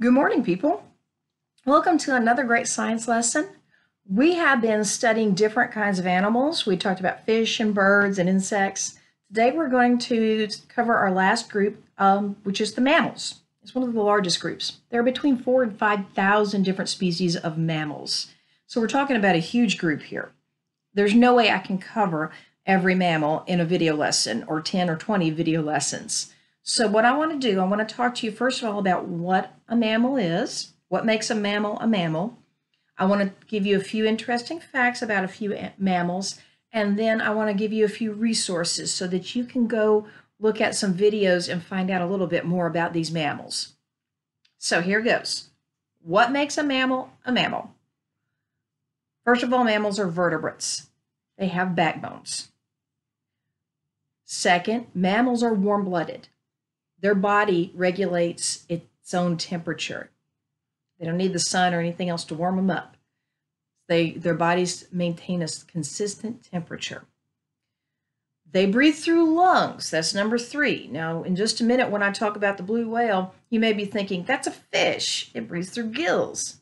Good morning, people. Welcome to another great science lesson. We have been studying different kinds of animals. We talked about fish and birds and insects. Today we're going to cover our last group, which is the mammals. It's one of the largest groups. There are between 4,000 and 5,000 different species of mammals. So we're talking about a huge group here. There's no way I can cover every mammal in a video lesson or 10 or 20 video lessons. So what I want to do, I want to talk to you first of all about what a mammal is, what makes a mammal a mammal. I want to give you a few interesting facts about a few mammals, and then I want to give you a few resources so that you can go look at some videos and find out a little bit more about these mammals. So here goes. What makes a mammal a mammal? First of all, mammals are vertebrates. They have backbones. Second, mammals are warm-blooded. Their body regulates its own temperature. They don't need the sun or anything else to warm them up. Their bodies maintain a consistent temperature. They breathe through lungs. That's number 3. Now, in just a minute, when I talk about the blue whale, you may be thinking, that's a fish. It breathes through gills.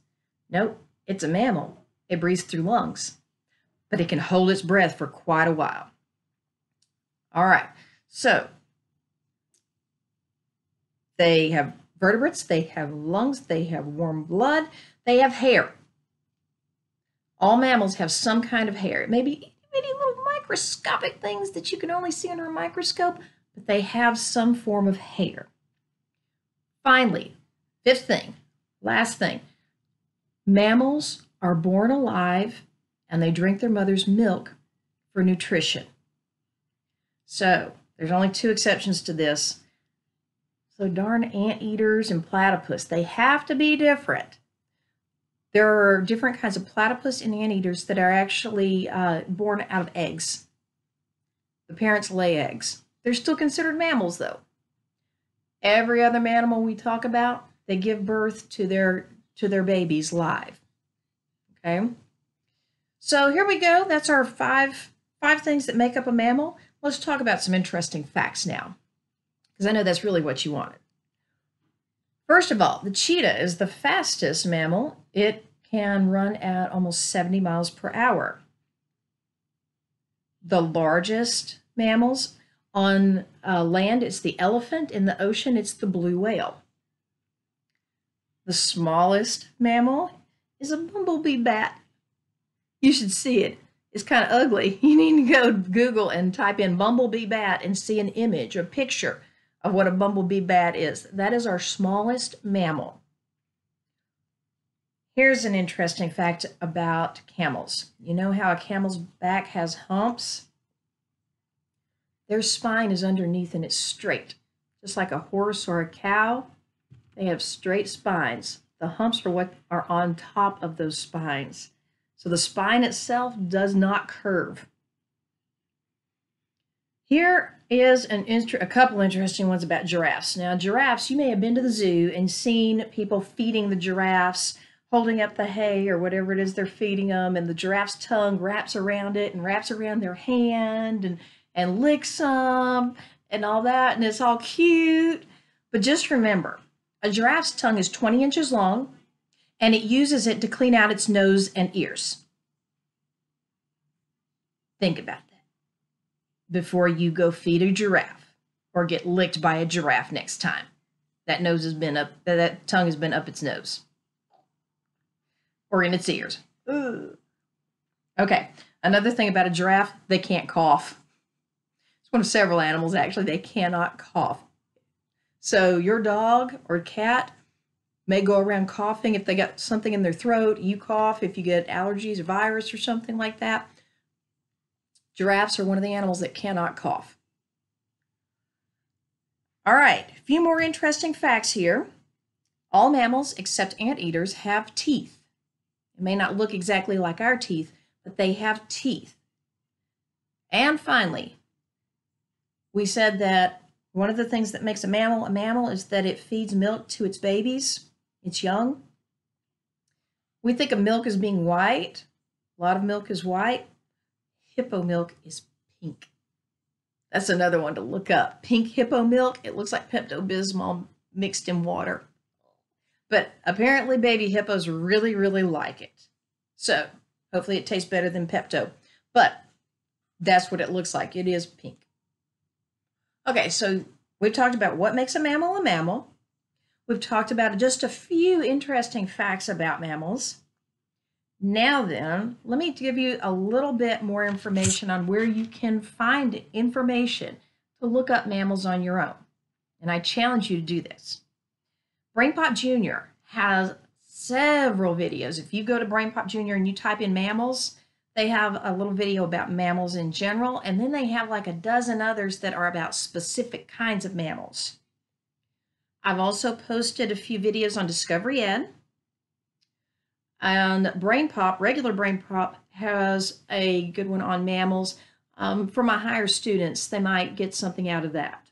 Nope, it's a mammal. It breathes through lungs, but it can hold its breath for quite a while. All right, so they have vertebrates, they have lungs, they have warm blood, they have hair. All mammals have some kind of hair. It may be little microscopic things that you can only see under a microscope, but they have some form of hair. Finally, 5th thing, last thing, mammals are born alive and they drink their mother's milk for nutrition. So there's only 2 exceptions to this. So darn anteaters and platypus, they have to be different. There are different kinds of platypus and anteaters that are actually born out of eggs. The parents lay eggs. They're still considered mammals though. Every other mammal we talk about, they give birth to their babies live. Okay? So here we go. That's our five things that make up a mammal. Let's talk about some interesting facts now, because I know that's really what you wanted. First of all, the cheetah is the fastest mammal. It can run at almost 70 miles per hour. The largest mammals on land, it's the elephant. In the ocean, it's the blue whale. The smallest mammal is a bumblebee bat. You should see it. It's kind of ugly. You need to go Google and type in bumblebee bat and see an image, a picture of what a bumblebee bat is. That is our smallest mammal. Here's an interesting fact about camels. You know how a camel's back has humps? Their spine is underneath and it's straight. Just like a horse or a cow, they have straight spines. The humps are what are on top of those spines. So the spine itself does not curve. Here is a couple interesting ones about giraffes. Now, giraffes, you may have been to the zoo and seen people feeding the giraffes, holding up the hay or whatever it is they're feeding them, and the giraffe's tongue wraps around it and wraps around their hand and licks them and all that, and it's all cute. But just remember, a giraffe's tongue is 20 inches long, and it uses it to clean out its nose and ears. Think about that before you go feed a giraffe or get licked by a giraffe next time. That tongue has been up its nose or in its ears. Ugh. Okay, another thing about a giraffe, they can't cough. It's one of several animals, actually, they cannot cough. So your dog or cat may go around coughing if they got something in their throat. You cough if you get allergies or virus or something like that. Giraffes are one of the animals that cannot cough. All right, a few more interesting facts here. All mammals except anteaters have teeth. It may not look exactly like our teeth, but they have teeth. And finally, we said that one of the things that makes a mammal is that it feeds milk to its babies, its young. We think of milk as being white. A lot of milk is white. Hippo milk is pink. That's another one to look up. Pink hippo milk. It looks like Pepto-Bismol mixed in water. But apparently baby hippos really, really like it. So hopefully it tastes better than Pepto. But that's what it looks like. It is pink. Okay, so we've talked about what makes a mammal a mammal. We've talked about just a few interesting facts about mammals. Now then, let me give you a little bit more information on where you can find information to look up mammals on your own. And I challenge you to do this. BrainPop Jr. has several videos. If you go to BrainPop Jr. and you type in mammals, they have a little video about mammals in general, and then they have like a dozen others that are about specific kinds of mammals. I've also posted a few videos on Discovery Ed. And BrainPop, regular BrainPop, has a good one on mammals. For my higher students, they might get something out of that.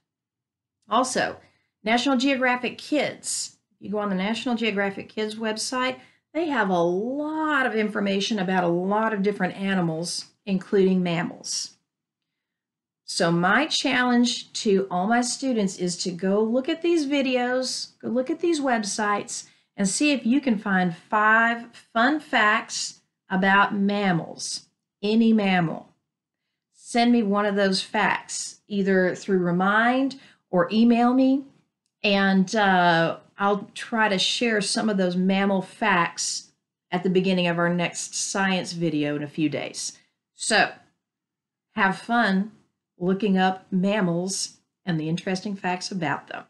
Also, National Geographic Kids. You go on the National Geographic Kids website, they have a lot of information about a lot of different animals, including mammals. So my challenge to all my students is to go look at these videos, go look at these websites, and see if you can find 5 fun facts about mammals, any mammal. Send me one of those facts, either through Remind or email me, and I'll try to share some of those mammal facts at the beginning of our next science video in a few days. So, have fun looking up mammals and the interesting facts about them.